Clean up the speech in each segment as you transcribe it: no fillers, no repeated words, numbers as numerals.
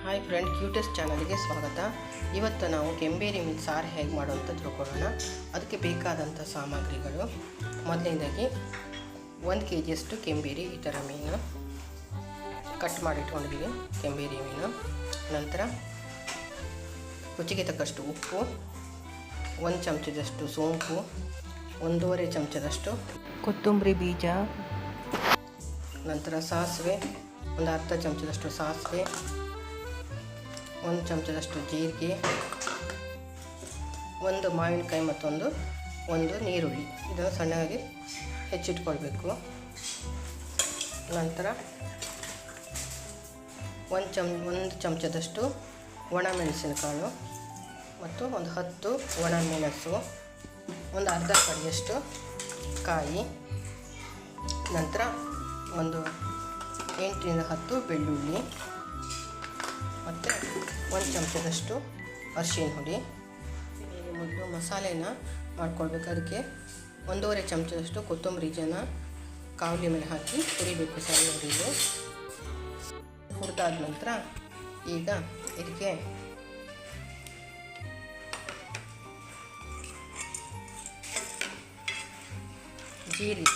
Hi friend, cutest ಚಾನಲ್ಗೆ ಸ್ವಾಗತ. ಇವತ್ತು ನಾವು ಕೆಂಬೇರಿ ಮೀನು ಸಾರು ಹೇಗೆ ಮಾಡೋಂತ ತಿಳ್ಕೊಳ್ಳೋಣ. ಅದಕ್ಕೆ ಬೇಕಾದಂಥ ಸಾಮಗ್ರಿಗಳು: ಮೊದಲನೇದಾಗಿ 1 kg ಕೆಂಬೇರಿ, ಈ ಥರ ಮೀನು ಕಟ್ ಮಾಡಿಟ್ಕೊಂಡಿದ್ದೀವಿ. ಕೆಂಬೇರಿ ಮೀನು. ನಂತರ ರುಚಿಗೆ ತಕ್ಕಷ್ಟು ಉಪ್ಪು, 1 ಚಮಚದಷ್ಟು ಸೋಂಪು, 1.5 ಚಮಚದಷ್ಟು ಕೊತ್ತಂಬರಿ ಬೀಜ, ನಂತರ ಸಾಸಿವೆ, ಒಂದು ಅರ್ಧ ಚಮಚದಷ್ಟು ಸಾಸಿವೆ, 1 ಚಮಚದಷ್ಟು ಜೀರಿಗೆ, 1 ಮಾವಿನಕಾಯಿ ಮತ್ತೊಂದು 1 ನೀರುಳ್ಳಿ. ಇದನ್ನು ಸಣ್ಣದಾಗಿ ಹೆಚ್ಚಿಟ್ಕೊಳ್ಬೇಕು. ನಂತರ 1 ಚಮಚದಷ್ಟು ಒಣಮೆಣಸಿನಕಾಳು ಮತ್ತು ಒಂದು 10 ಒಣಮೆಣಸು, ಒಂದು ಅರ್ಧ ಕಡಿಯಷ್ಟು ಕಾಯಿ, ನಂತರ ಒಂದು 8 ರಿಂದ 10 ಬೆಳ್ಳುಳ್ಳಿ ಮತ್ತು 1 ಚಮಚದಷ್ಟು ಅರಿಶಿನ ಹುಡಿ. ಮೊದಲು ಮಸಾಲೆನ ಮಾಡ್ಕೊಳ್ಬೇಕು. ಅದಕ್ಕೆ 1.5 ಚಮಚದಷ್ಟು ಕೊತ್ತಂಬರಿ ಬೀಜನ ಕಾವಲಿ ಮೇಲೆ ಹಾಕಿ ಹುರಿಬೇಕು. ಸಣ್ಣ ಹುರಿದು ಹುರಿದಾದ ನಂತರ ಈಗ ಇದಕ್ಕೆ ಜೀರಿಗೆ,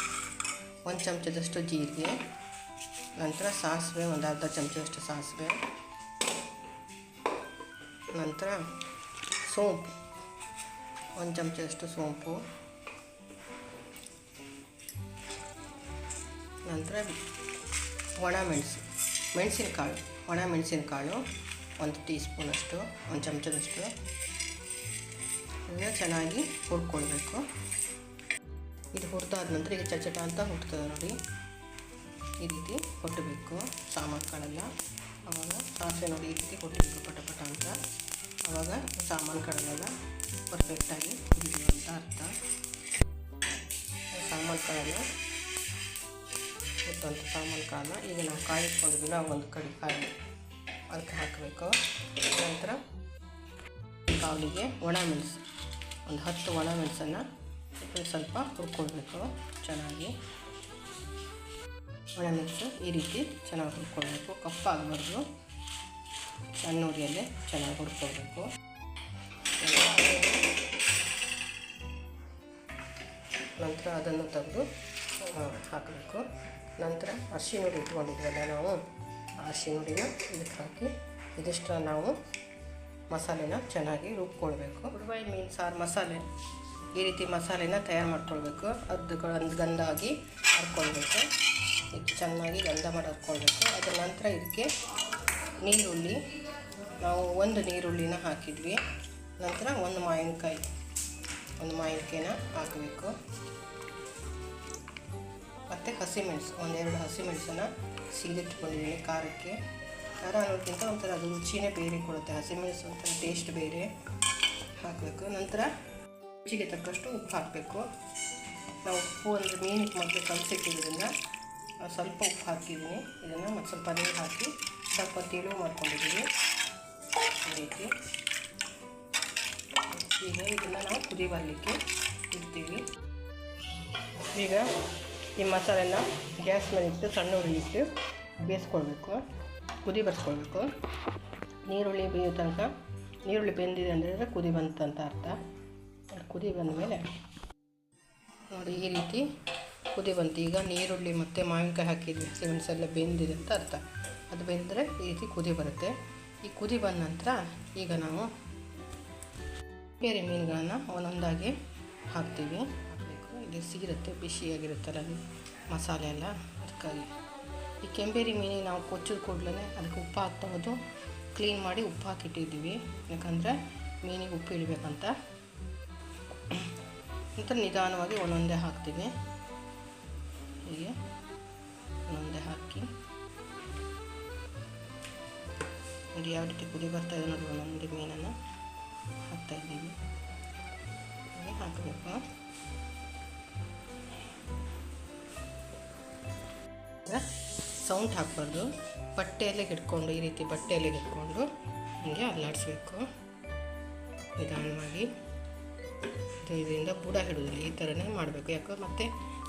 1 ಚಮಚದಷ್ಟು ಜೀರಿಗೆ, ನಂತರ ಸಾಸಿವೆ, ಒಂದು ಅರ್ಧ ಚಮಚದಷ್ಟು ಸಾಸಿವೆ, ನಂತರ ಸೋಂಪು, 1 ಚಮಚದಷ್ಟು ಸೋಂಪು, ನಂತರ ಒಣ ಮೆಣಸಿನಕಾಳು 1 ಟೀ ಸ್ಪೂನಷ್ಟು, 1 ಚಮಚದಷ್ಟು. ಇದನ್ನು ಚೆನ್ನಾಗಿ ಹುರ್ಕೊಳ್ಬೇಕು. ಇದು ಹುರಿದಾದ ನಂತರ ಈಗ ಚಟಚಟ ಅಂತ ಹುಡ್ತದೆ ನೋಡಿ, ಈ ರೀತಿ ಕೊಟ್ಟಬೇಕು ಸಾಮಾನುಗಳೆಲ್ಲ. ಆವಾಗ ಸಾಸಿವೆ ನೋಡಿ ಈ ರೀತಿ ಕೊಟ್ಟಬೇಕು ಪಟ ಅಂತ. ಆವಾಗ ಸಾಮಾನುಗಳೆಲ್ಲ ಪರ್ಫೆಕ್ಟಾಗಿ ಹುರಿಯುವ ಅಂತ ಅರ್ಥ. ಸಾಮಾನುಗಳೆಲ್ಲ ಹುಟ್ಟುವಂಥ ಸಾಮಾನುಗಳನ್ನ ಈಗ ನಾವು ಕಾಯಿ ಇಟ್ಕೊಂಡಿದ್ದೀವಿ, ಒಂದು ಕಡೆ ಕಾಯಿ ಅದಕ್ಕೆ ಹಾಕಬೇಕು. ನಂತರ ಕಾವಲಿಗೆ ಒಣಮೆಣಸು, ಒಂದು 10 ಒಣಮೆಣಸನ್ನು ಸ್ವಲ್ಪ ಹುರ್ಕೊಳ್ಬೇಕು ಚೆನ್ನಾಗಿ. ಒಣಮೆಣಸು ಈ ರೀತಿ ಚೆನ್ನಾಗಿ ಹುರ್ಕೊಳ್ಬೇಕು, ಕಪ್ಪಾಗಬಾರ್ದು. ಸಣ್ಣ ಉರಿಯಲ್ಲೇ ಚೆನ್ನಾಗಿ ಹುರ್ಕೊಳ್ಬೇಕು. ನಂತರ ಅದನ್ನು ತೆಗೆದು ಹಾಕಬೇಕು. ನಂತರ ಅರಿಶಿನ ಹುಡಿ ಇಟ್ಕೊಂಡಿದ್ವಲ್ಲ ನಾವು, ಆ ಅರಿಶಿನ ಹುಡಿನ ಇದಕ್ಕೆ ಹಾಕಿ ಇದಿಷ್ಟು ನಾವು ಮಸಾಲೆನ ಚೆನ್ನಾಗಿ ರುಬ್ಕೊಳ್ಬೇಕು. ಉಡುವಾಯಿ ಮೀನು ಸಾರು ಮಸಾಲೆ, ಈ ರೀತಿ ಮಸಾಲೆನ ತಯಾರು ಮಾಡ್ಕೊಳ್ಬೇಕು. ಅದು ಗಂಧ ಆಗಿ ಹರ್ಕೊಳ್ಬೇಕು. ಇದು ಚೆನ್ನಾಗಿ ಗಂಧ ಮಾಡಿ ಹರ್ಕೊಳ್ಬೇಕು. ಅದರ ನಂತರ ಇದಕ್ಕೆ ನೀರುಳ್ಳಿ, ನಾವು 1 ನೀರುಳ್ಳಿನ ಹಾಕಿದ್ವಿ. ನಂತರ 1 ಮಾವಿನಕಾಯಿನ ಹಾಕಬೇಕು. ಮತ್ತು ಹಸಿಮೆಣಸು, 1-2 ಹಸಿಮೆಣಸನ್ನು ಸಿಗಿದಿಟ್ಕೊಂಡಿದ್ದೀನಿ. ಖಾರಕ್ಕೆ ಖಾರ ಅನ್ನೋದಕ್ಕಿಂತ ಒಂಥರ ಅದು ರುಚಿನೇ ಬೇರೆ ಕೊಡುತ್ತೆ. ಹಸಿಮೆಣಸು ಒಂಥರ ಟೇಸ್ಟ್ ಬೇರೆ ಹಾಕಬೇಕು. ನಂತರ ರುಚಿಗೆ ತಕ್ಕಷ್ಟು ಉಪ್ಪು ಹಾಕಬೇಕು. ನಾವು ಉಪ್ಪು ಅಂದರೆ ಮೀನಿಗೆ ಮೊದಲು ಕಲಸಿಟ್ಟಿರೋದ್ರಿಂದ ಸ್ವಲ್ಪ ಉಪ್ಪು ಹಾಕಿದ್ದೀನಿ. ಇದನ್ನು ಮತ್ತು ಸ್ವಲ್ಪ ನೀರು ಹಾಕಿ ಸ್ವಲ್ಪ ತೆಳು ಮಾಡ್ಕೊಂಡಿದ್ದೀವಿ ಈ ರೀತಿ. ಈಗ ಇದನ್ನು ನಾವು ಕುದಿ ಬರಲಿಕ್ಕೆ ಇಡ್ತೀವಿ. ಈಗ ಈ ಮಸಾಲೆನ ಗ್ಯಾಸ್ ಮೇಲೆ ಇಟ್ಟು ಸಣ್ಣ ಉರಿಯಿಟ್ಟು ಬೇಯಿಸ್ಕೊಳ್ಬೇಕು, ಕುದಿ ಬರ್ಸ್ಕೊಳ್ಬೇಕು. ನೀರುಳ್ಳಿ ಬೇಯೋ ತನಕ, ನೀರುಳ್ಳಿ ಬೆಂದಿದೆ ಅಂದರೆ ಕುದಿ ಬಂತಂತ ಅರ್ಥ. ಕುದಿ ಬಂದ ಮೇಲೆ ನೋಡಿ ಈ ರೀತಿ ಕುದಿ ಬಂತು. ಈಗ ನೀರುಳ್ಳಿ ಮತ್ತು ಮಾವಿನಕಾಯಿ ಹಾಕಿದ್ವಿ, ಹಸಿಮೆಣಸೆಲ್ಲ ಬೆಂದಿದೆ ಅಂತ ಅರ್ಥ. ಅದು ಬೆಂದರೆ ಈ ರೀತಿ ಕುದಿ ಬರುತ್ತೆ. ಈ ಕುದಿ ಬಂದ ನಂತರ ಈಗ ನಾವು ಬೇರೆ ಮೀನುಗಳನ್ನು ಒಂದೊಂದಾಗಿ ಹಾಕ್ತೀವಿ. ಇದು ಸಿಗಿರುತ್ತೆ, ಬಿಸಿಯಾಗಿರುತ್ತಲ್ಲ ಅದು ಮಸಾಲೆ ಎಲ್ಲ, ಅದಕ್ಕಾಗಿ. ಈ ಕೆಂಬೇರಿ ಮೀನಿಗೆ ನಾವು ಕೊಚ್ಚಿದ ಕೂಡಲೇ ಅದಕ್ಕೆ ಉಪ್ಪು ಹಾಕ್ತೋದು, ಕ್ಲೀನ್ ಮಾಡಿ ಉಪ್ಪು ಹಾಕಿಟ್ಟಿದ್ದೀವಿ. ಯಾಕಂದರೆ ಮೀನಿಗೆ ಉಪ್ಪು ಇಡಬೇಕಂತ. ನಂತರ ನಿಧಾನವಾಗಿ ಒಂದೊಂದೇ ಹಾಕ್ತೀವಿ. ಹೀಗೆ ಒಂದೊಂದೇ ಹಾಕಿ ನೋಡಿ ಯಾವ ರೀತಿ ಕುದಿ ಬರ್ತಾಯಿದೆ ನೋಡಿ. ಒಂದೊಂದೇ ಮೀನನ್ನು ಹಾಕ್ತಾಯಿದ್ದೀವಿ. ಹೀಗೆ ಹಾಕಬೇಕು. ಸೌಂಡ್ ಹಾಕಬಾರ್ದು. ಬಟ್ಟೆಯಲ್ಲೇ ಹಿಡ್ಕೊಂಡು, ಈ ರೀತಿ ಬಟ್ಟೆಯಲ್ಲೇ ಹಿಡ್ಕೊಂಡು ಹೀಗೆ ಅಲ್ಲಾಡಿಸ್ಬೇಕು ನಿಧಾನವಾಗಿ. ಇದರಿಂದ ಬುಡ ಹಿಡಿದಿಲ್ಲ, ಈ ಥರನೇ ಮಾಡಬೇಕು. ಯಾಕೆ ಮತ್ತು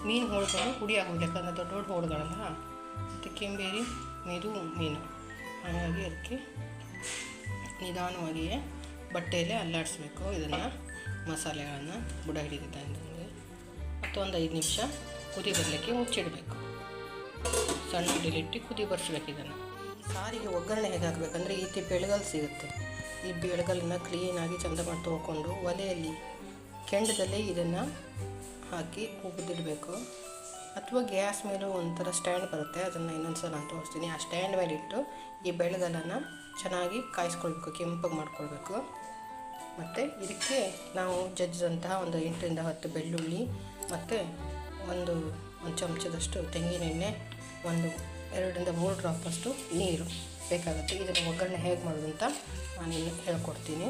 ಮೀನು ಹೋಳುಗಳು ಹುಡಿ ಆಗೋದು, ಯಾಕಂದರೆ ದೊಡ್ಡ ದೊಡ್ಡ ಹೋಳುಗಳಲ್ಲ. ಮತ್ತು ಕೆಂಬೇರಿ ಇದು ಮೀನು, ಹಾಗಾಗಿ ಅದಕ್ಕೆ ನಿಧಾನವಾಗಿಯೇ ಬಟ್ಟೆಯಲ್ಲೇ ಅಲ್ಲಾಡಿಸ್ಬೇಕು ಇದನ್ನು, ಮಸಾಲೆಗಳನ್ನು ಬುಡ ಹಿಡಿದಿದ್ದಂಗೆ. ಮತ್ತು ಒಂದು 5 ನಿಮಿಷ ಕುದಿ ಬರಲಿಕ್ಕೆ ಮುಚ್ಚಿಡಬೇಕು. ಸಣ್ಣ ಉರಿಲಿಟ್ಟು ಕುದಿ ಬರ್ಸ್ಬೇಕು ಇದನ್ನು. ಸಾರಿಗೆ ಒಗ್ಗರಣೆ ಹೇಗೆ ಹಾಕಬೇಕಂದ್ರೆ, ಈ ರೀತಿ ಬೆಳಗಲ್ ಸಿಗುತ್ತೆ. ಈ ಬೆಳಗಲನ್ನು ಕ್ಲೀನಾಗಿ ಚಂದ ಮಾಡಿ ತೊಳ್ಕೊಂಡು ಒಲೆಯಲ್ಲಿ ಕೆಂಡದಲ್ಲಿ ಇದನ್ನು ಹಾಕಿ ಉಗಿದಿಡಬೇಕು. ಅಥವಾ ಗ್ಯಾಸ್ ಮೇಲೂ ಒಂಥರ ಸ್ಟ್ಯಾಂಡ್ ಬರುತ್ತೆ, ಅದನ್ನು ಇನ್ನೊಂದು ಸಲ ನಾನು ತೋರಿಸ್ತೀನಿ. ಆ ಸ್ಟ್ಯಾಂಡ್ ಮೇಲಿಟ್ಟು ಈ ಬೆಳಗಲನ್ನು ಚೆನ್ನಾಗಿ ಕಾಯಿಸ್ಕೊಳ್ಬೇಕು, ಕೆಂಪಗೆ ಮಾಡ್ಕೊಳ್ಬೇಕು. ಮತ್ತು ಇದಕ್ಕೆ ನಾವು ಜಜ್ಜಿದಂತಹ ಒಂದು 8ರಿಂದ 10 ಬೆಳ್ಳುಳ್ಳಿ ಮತ್ತು ಒಂದು ಚಮಚದಷ್ಟು ತೆಂಗಿನೆಣ್ಣೆ, 2ರಿಂದ 3 ಡ್ರಾಪಷ್ಟು ನೀರು ಬೇಕಾಗುತ್ತೆ. ಇದನ್ನು ಒಗ್ಗರಣೆ ಹೇಗೆ ಮಾಡೋದು ಅಂತ ನಾನು ಹೇಳ್ಕೊಡ್ತೀನಿ.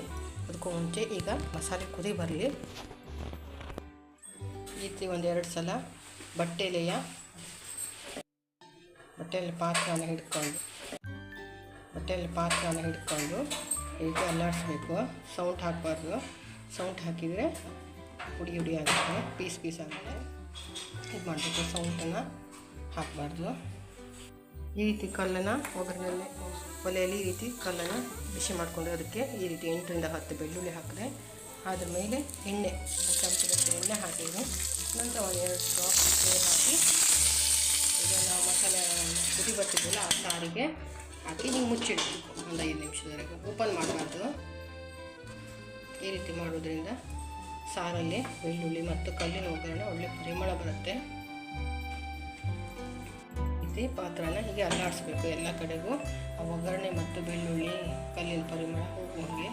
ಅದಕ್ಕೂ ಮುಂಚೆ ಈಗ ಮಸಾಲೆ ಕುದಿ ಬರಲಿ. ಈ ರೀತಿ 1-2 ಸಲ ಬಟ್ಟೆಯಲ್ಲಿ ಪಾತ್ರನ ಹಿಡ್ಕೊಂಡು ಈಗ ಅಲ್ಲಾಡಿಸ್ಬೇಕು. ಸೌಂಡ್ ಹಾಕಬಾರ್ದು. ಸೌಂಡ್ ಹಾಕಿದರೆ ಹುಡಿ ಆಗುತ್ತೆ, ಪೀಸ್ ಆಗುತ್ತೆ. ಇದು ಮಾಡಬೇಕು, ಸೌಂಡನ್ನು ಹಾಕಬಾರ್ದು. ಈ ರೀತಿ ಕಲ್ಲನ್ನು ಒಲೆಯಲ್ಲಿ ಈ ರೀತಿ ಕಲ್ಲನ್ನು ಬಿಸಿ ಮಾಡಿಕೊಂಡು ಅದಕ್ಕೆ ಈ ರೀತಿ 8ರಿಂದ 10 ಬೆಳ್ಳುಳ್ಳಿ ಹಾಕಿದ್ರೆ ಅದ್ರ ಮೇಲೆ ಎಣ್ಣೆ, ಚಮಚದಷ್ಟು ಎಣ್ಣೆ ಹಾಕಿದ್ರೆ ನಂತರ 1-2 ಡ್ರಾಪ್ ನೀರು ಹಾಕಿ ಈಗ ನಾವು ಮಸಾಲೆ ಕುದಿ ಬರ್ತಿದ್ವಲ್ಲ ಆ ಸಾರಿಗೆ ಹಾಕಿ ಹಿಂಗೆ ಮುಚ್ಚಿಡಬೇಕು ಒಂದು 5 ನಿಮಿಷದವರೆಗೆ. ಓಪನ್ ಮಾಡಬಾರ್ದು. ಈ ರೀತಿ ಮಾಡೋದ್ರಿಂದ ಸಾರಲ್ಲಿ ಬೆಳ್ಳುಳ್ಳಿ ಮತ್ತು ಕಲ್ಲಿನ ಒಗ್ಗರಣೆ ಒಳ್ಳೆ ಪರಿಮಳ ಬರುತ್ತೆ. ಈ ಪಾತ್ರನ ಹೀಗೆ ಅಲ್ಲಾಡಿಸ್ಬೇಕು ಎಲ್ಲ ಕಡೆಗೂ, ಆ ಒಗ್ಗರಣೆ ಮತ್ತು ಬೆಳ್ಳುಳ್ಳಿ ಕಲ್ಲಿನ ಪರಿಮಳ ಹೋಗುವಂಗೆ.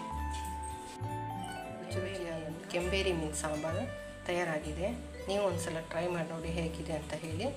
ಕೆಂಬೇರಿ ಮೀನು ಸಾಂಬಾರು ತಯಾರಾಗಿದೆ. ನೀವು ಒಂದು ಸಲ ಟ್ರೈ ಮಾಡಿ ನೋಡಿ ಹೇಗಿದೆ ಅಂತ ಹೇಳಿ.